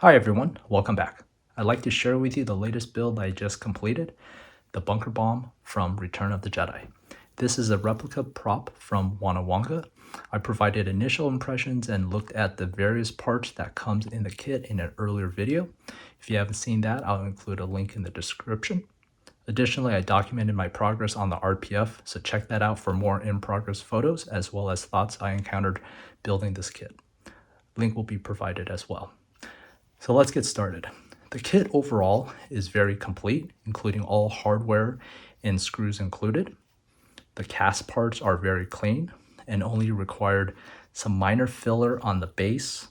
Hi everyone, welcome back. I'd like to share with you the latest build I just completed, the Bunker Bomb from Return of the Jedi. This is a replica prop from WannaWanga. I provided initial impressions and looked at the various parts that comes in the kit in an earlier video. If you haven't seen that, I'll include a link in the description. Additionally, I documented my progress on the RPF, so check that out for more in-progress photos as well as thoughts I encountered building this kit. Link will be provided as well. So let's get started. The kit overall is very complete, including all hardware and screws included. The cast parts are very clean and only required some minor filler on the base.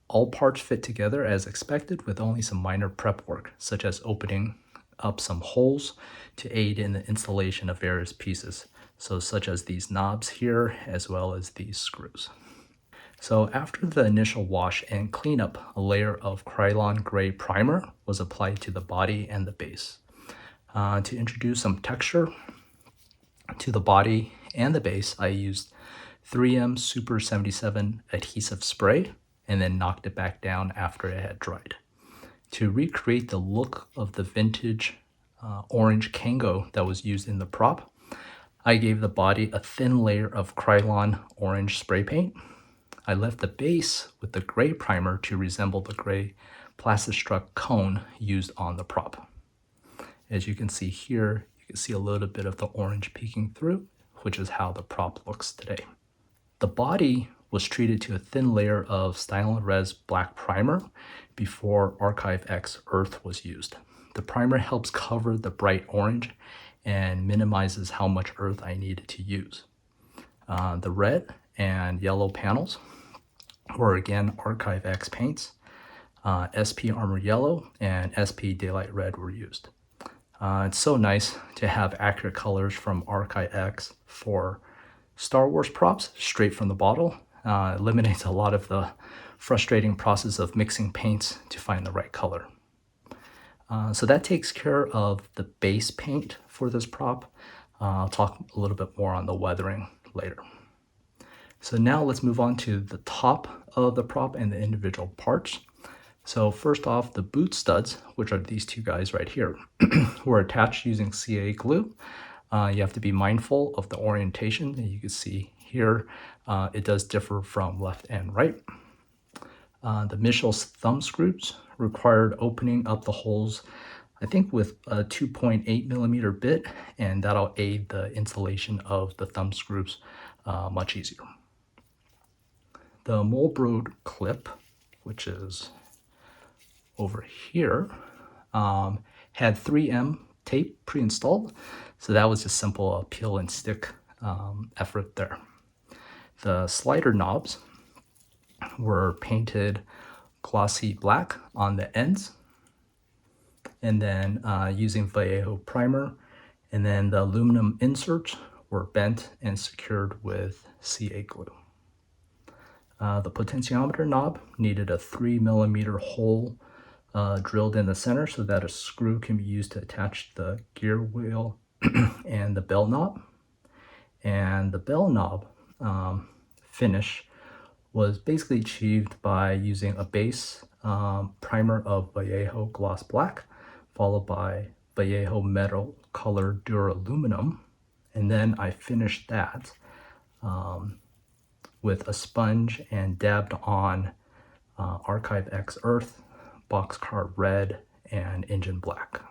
All parts fit together as expected with only some minor prep work, such as opening up some holes to aid in the installation of various pieces, such as these knobs here as well as these screws. So after the initial wash and cleanup, a layer of Krylon Grey Primer was applied to the body and the base. To introduce some texture to the body and the base, I used 3M Super 77 adhesive spray and then knocked it back down after it had dried. To recreate the look of the vintage orange Kango that was used in the prop, I gave the body a thin layer of Krylon orange spray paint. I left the base with the gray primer to resemble the gray Plastistruck cone used on the prop. As you can see here, you can see a little bit of the orange peeking through, which is how the prop looks today. The body was treated to a thin layer of Styrylon Black Primer before Archive X Earth was used. The primer helps cover the bright orange and minimizes how much earth I needed to use. The red and yellow panels were again Archive X paints. SP Armour Yellow and SP Daylight Red were used. It's so nice to have accurate colors from Archive X for Star Wars props straight from the bottle. Eliminates a lot of the frustrating process of mixing paints to find the right color. So that takes care of the base paint for this prop. I'll talk a little bit more on the weathering later. So now let's move on to the top of the prop and the individual parts. So first off, the boot studs, which are these two guys right here, were attached using CA glue. You have to be mindful of the orientation. And you can see here, it does differ from left and right. The Michel's thumb screws required opening up the holes, I think with a 2.8 millimeter bit, and that'll aid the installation of the thumb screws much easier. The Molotow clip, which is over here, had 3M tape pre-installed, so that was just simple peel and stick effort there. The slider knobs were painted glossy black on the ends, and then using Vallejo primer, and then the aluminum inserts were bent and secured with CA glue. The potentiometer knob needed a 3 millimeter hole drilled in the center so that a screw can be used to attach the gear wheel and the bell knob. And the bell knob finish was basically achieved by using a base primer of Vallejo Gloss Black, followed by Vallejo Metal Color Duraluminum, and then I finished that with a sponge and dabbed on Archive X Earth, Boxcar Red, and Engine Black.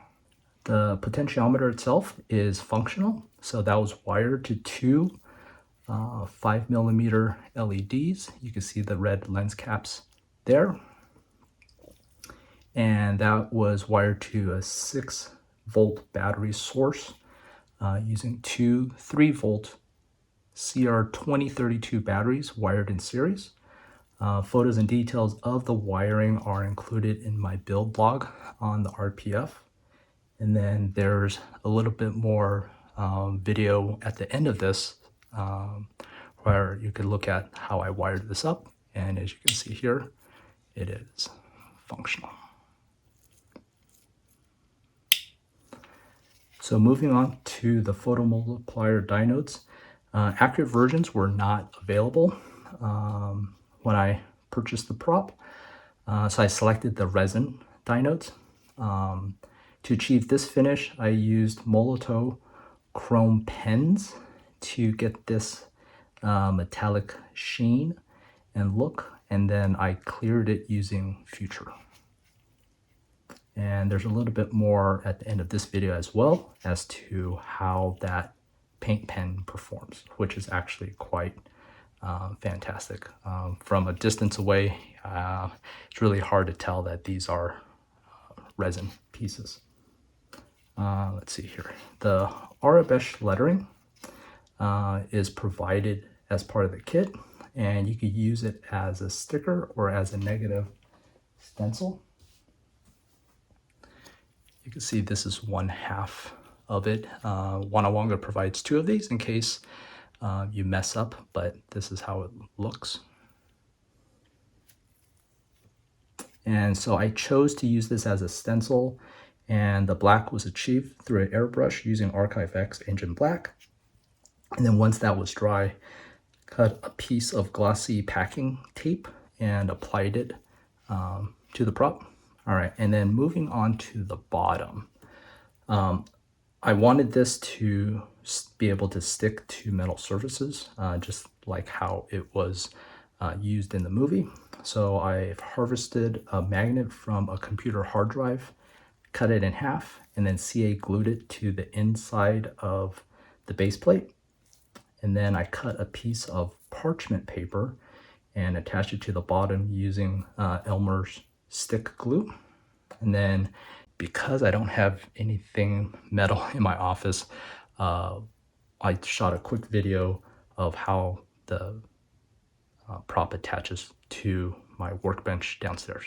The potentiometer itself is functional, so that was wired to two 5 millimeter LEDs. You can see the red lens caps there. And that was wired to a 6-volt battery source using two 3-volt CR2032 batteries wired in series. Photos and details of the wiring are included in my build log on the RPF. And then there's a little bit more video at the end of this where you can look at how I wired this up. And as you can see here, it is functional. So moving on to the photomultiplier dynodes. Accurate versions were not available when I purchased the prop. So I selected the resin Dynodes. To achieve this finish, I used Molotow Chrome pens to get this metallic sheen and look, and then I cleared it using Future. And there's a little bit more at the end of this video as well as to how that paint pen performs, which is actually quite fantastic. From a distance away, it's really hard to tell that these are resin pieces. Let's see here. The Arabesh lettering is provided as part of the kit, and you could use it as a sticker or as a negative stencil. You can see this is one half of it. WannaWanga provides two of these in case you mess up, but this is how it looks. And so I chose to use this as a stencil, and the black was achieved through an airbrush using Archive X Engine Black. And then once that was dry, cut a piece of glossy packing tape and applied it to the prop. All right, and then moving on to the bottom. I wanted this to be able to stick to metal surfaces, just like how it was used in the movie. So I've harvested a magnet from a computer hard drive, cut it in half, and then CA glued it to the inside of the base plate. And then I cut a piece of parchment paper and attached it to the bottom using Elmer's stick glue. And then because I don't have anything metal in my office, I shot a quick video of how the prop attaches to my workbench downstairs.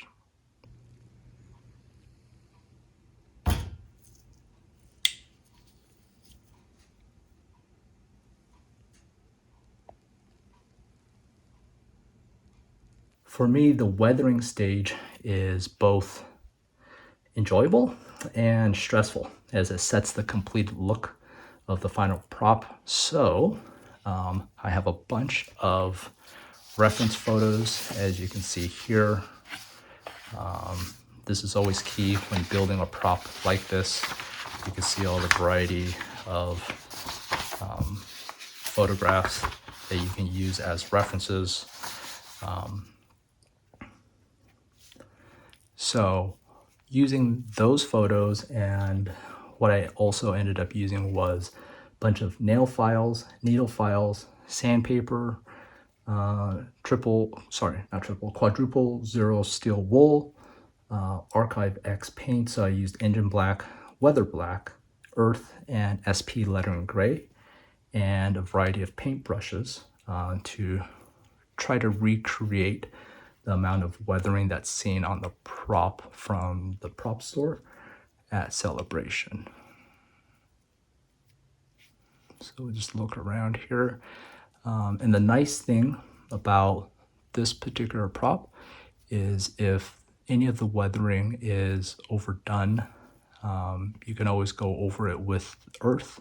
For me, the weathering stage is both enjoyable and stressful as it sets the complete look of the final prop. So I have a bunch of reference photos, as you can see here. This is always key when building a prop like this. You can see all the variety of photographs that you can use as references. So using those photos, and what I also ended up using was a bunch of nail files, needle files, sandpaper, quadruple zero steel wool, Archive X paint. So I used Engine Black, Weather Black, Earth, and SP Lettering Gray, and a variety of paint brushes to try to recreate the amount of weathering that's seen on the prop from the prop store at Celebration. So we'll just look around here. And the nice thing about this particular prop is if any of the weathering is overdone, you can always go over it with earth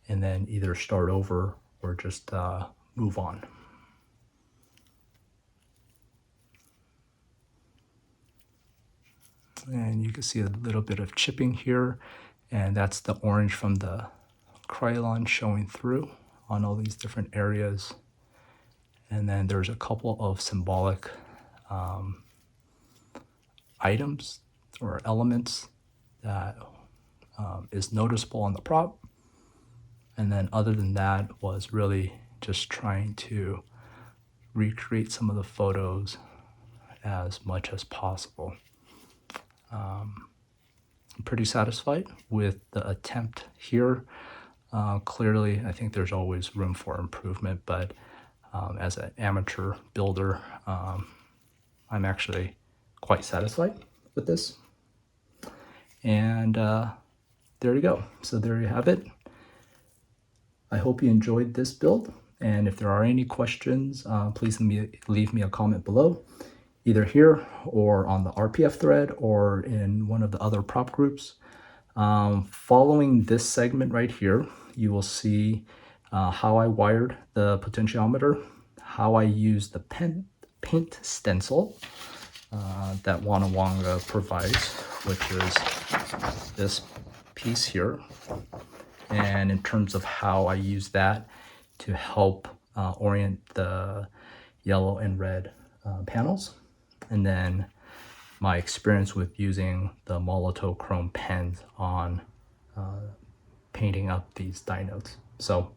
and then either start over or just move on. And you can see a little bit of chipping here, and that's the orange from the Krylon showing through on all these different areas. And then there's a couple of symbolic items or elements that is noticeable on the prop. And then other than that was really just trying to recreate some of the photos as much as possible. I'm pretty satisfied with the attempt here. Clearly, I think there's always room for improvement, but as an amateur builder, I'm actually quite satisfied with this. And there you go. So there you have it. I hope you enjoyed this build. And if there are any questions, please leave me a comment below, either here or on the RPF thread or in one of the other prop groups. Following this segment right here, you will see how I wired the potentiometer, how I used the paint stencil, that WannaWanga provides, which is this piece here. And in terms of how I use that to help orient the yellow and red panels, and then my experience with using the Molotow Chrome pens on painting up these Dynodes. So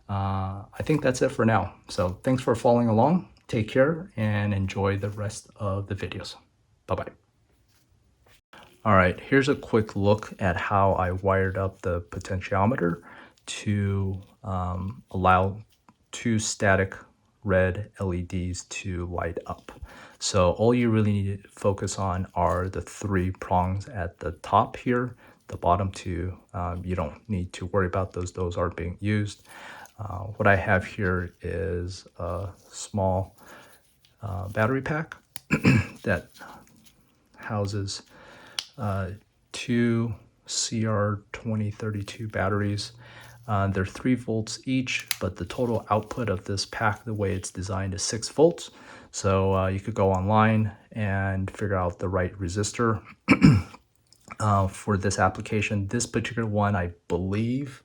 I think that's it for now. So thanks for following along. Take care and enjoy the rest of the videos. Bye-bye. All right, here's a quick look at how I wired up the potentiometer to allow two static red LEDs to light up. So all you really need to focus on are the three prongs at the top here. The bottom two, you don't need to worry about those. Those aren't being used. What I have here is a small battery pack that houses two CR2032 batteries. They're 3 volts each, but the total output of this pack, the way it's designed, is 6 volts. So you could go online and figure out the right resistor for this application. This particular one, I believe,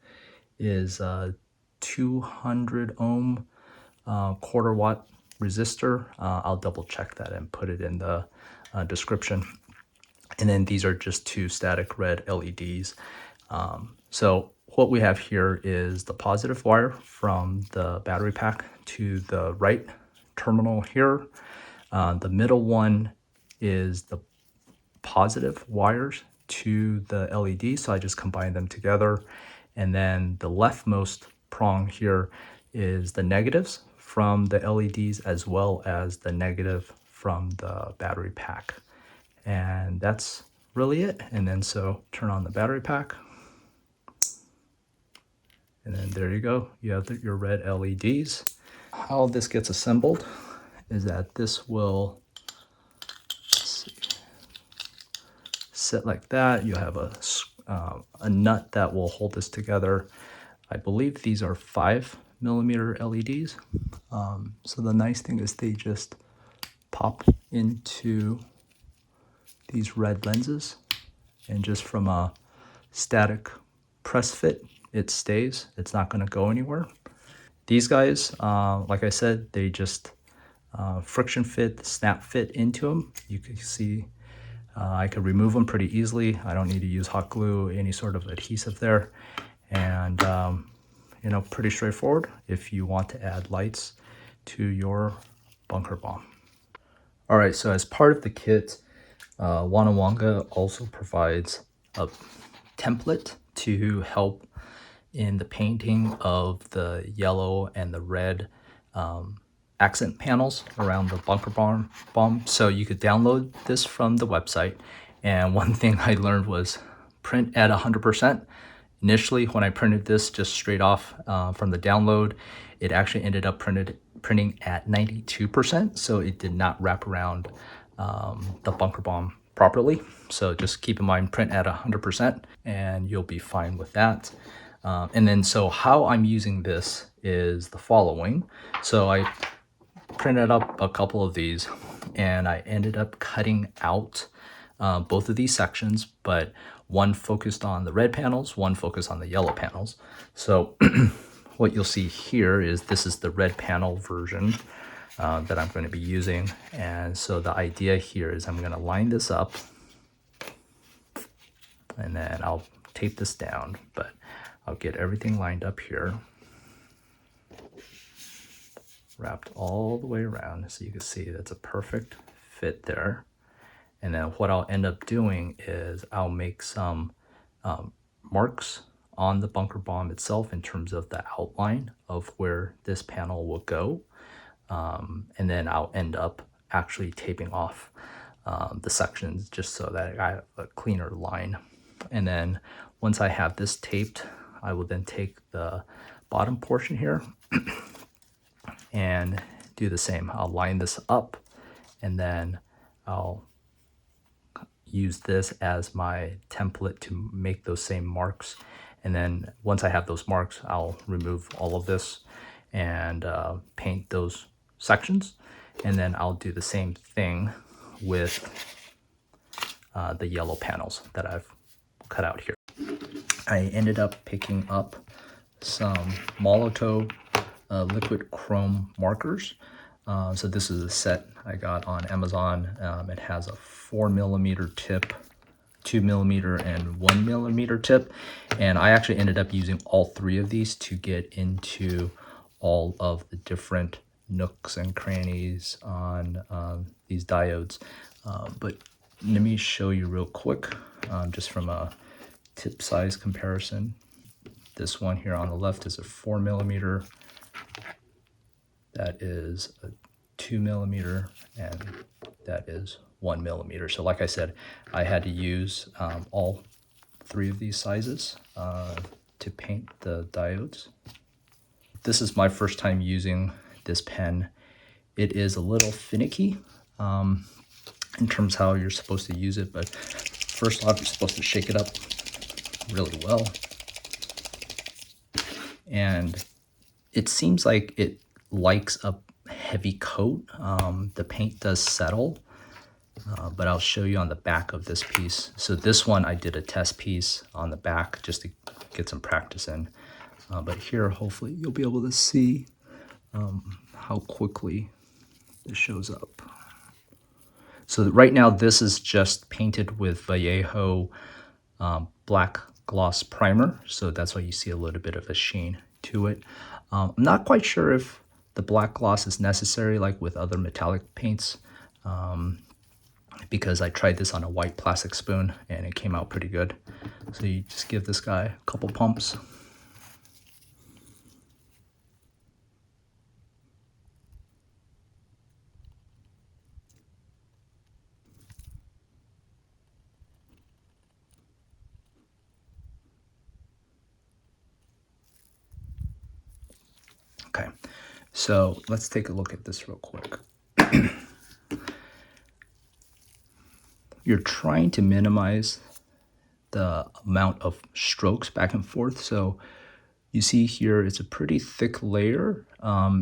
is a 200 ohm quarter watt resistor. I'll double check that and put it in the description. And then these are just two static red LEDs. So what we have here is the positive wire from the battery pack to the right terminal here. The middle one is the positive wires to the LED, so I just combine them together. And then the leftmost prong here is the negatives from the LEDs as well as the negative from the battery pack. And that's really it. And then so turn on the battery pack. And then there you go. You have your red LEDs. How this gets assembled is that this will sit like that. You have a nut that will hold this together. I believe these are 5mm LEDs. So the nice thing is they just pop into these red lenses, and just from a static press fit, it stays. It's not going to go anywhere. These guys, like I said, they just friction fit, snap fit into them. You can see I could remove them pretty easily. I don't need to use hot glue, any sort of adhesive there. And you know, pretty straightforward if you want to add lights to your bunker bomb. All right, so as part of the kit, WannaWanga also provides a template to help in the painting of the yellow and the red accent panels around the bunker bomb. So you could download this from the website. And one thing I learned was print at 100%. Initially, when I printed this just straight off from the download, it actually ended up printing at 92%. So it did not wrap around the bunker bomb properly. So just keep in mind, print at 100% and you'll be fine with that. And then so how I'm using this is the following. So I printed up a couple of these and I ended up cutting out both of these sections, but one focused on the red panels, one focused on the yellow panels. So what you'll see here is this is the red panel version that I'm going to be using. And so the idea here is I'm going to line this up and then I'll tape this down, but I'll get everything lined up here, wrapped all the way around so you can see that's a perfect fit there. And then what I'll end up doing is I'll make some marks on the bunker bomb itself in terms of the outline of where this panel will go. And then I'll end up actually taping off the sections just so that I have a cleaner line. And then once I have this taped, I will then take the bottom portion here and do the same. I'll line this up and then I'll use this as my template to make those same marks. And then once I have those marks, I'll remove all of this and paint those sections. And then I'll do the same thing with the yellow panels that I've cut out here. I ended up picking up some Molotow liquid chrome markers. So this is a set I got on Amazon. It has a 4mm tip, 2mm, and 1mm tip. And I actually ended up using all three of these to get into all of the different nooks and crannies on these diodes. But let me show you real quick, just from a tip size comparison. This one here on the left is a 4mm. That is a 2mm, and that is 1mm. So like I said, I had to use all three of these sizes to paint the diodes. This is my first time using this pen. It is a little finicky in terms of how you're supposed to use it, but first off, you're supposed to shake it up really well. And it seems like it likes a heavy coat. The paint does settle, but I'll show you on the back of this piece. So this one, I did a test piece on the back just to get some practice in. But here, hopefully, you'll be able to see how quickly this shows up. So right now, this is just painted with Vallejo Black Gloss Primer. So that's why you see a little bit of a sheen to it. I'm not quite sure if the black gloss is necessary like with other metallic paints, because I tried this on a white plastic spoon and it came out pretty good. So you just give this guy a couple pumps. Okay, so let's take a look at this real quick. You're trying to minimize the amount of strokes back and forth. So you see here, it's a pretty thick layer.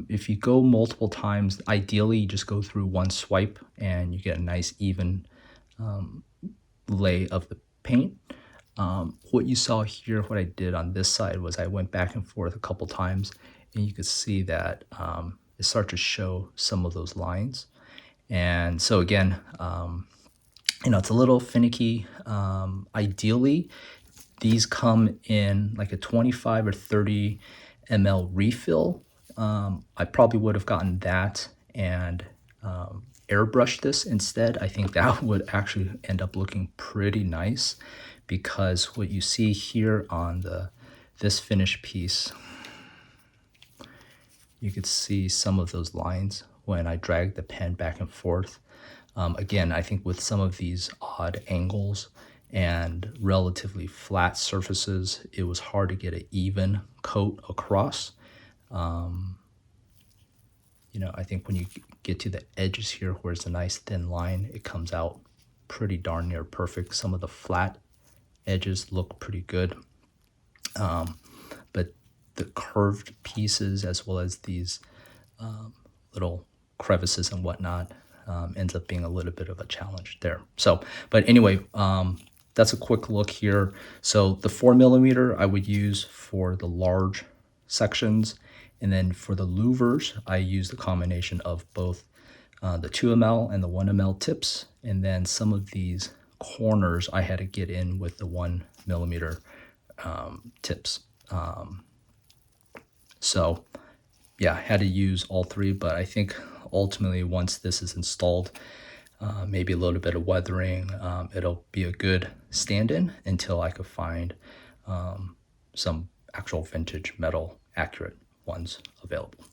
If you go multiple times, ideally you just go through one swipe and you get a nice even lay of the paint. What you saw here, what I did on this side was I went back and forth a couple times, and you could see that it started to show some of those lines. And so again, it's a little finicky. Ideally, these come in like a 25 or 30 ml refill. I probably would have gotten that and airbrush this instead. I think that would actually end up looking pretty nice, because what you see here on this finished piece, you could see some of those lines when I drag the pen back and forth. Again, I think with some of these odd angles and relatively flat surfaces, it was hard to get an even coat across. I think when you get to the edges here where it's a nice thin line, it comes out pretty darn near perfect. Some of the flat edges look pretty good. But the curved pieces, as well as these little crevices and whatnot, ends up being a little bit of a challenge there. So, but anyway, that's a quick look here. So the 4mm I would use for the large sections, and then for the louvers, I use the combination of both the 2ml and the 1ml tips, and then some of these corners I had to get in with the 1mm tips. So yeah, I had to use all three, but I think ultimately once this is installed, maybe a little bit of weathering, it'll be a good stand-in until I could find some actual vintage metal accurate ones available.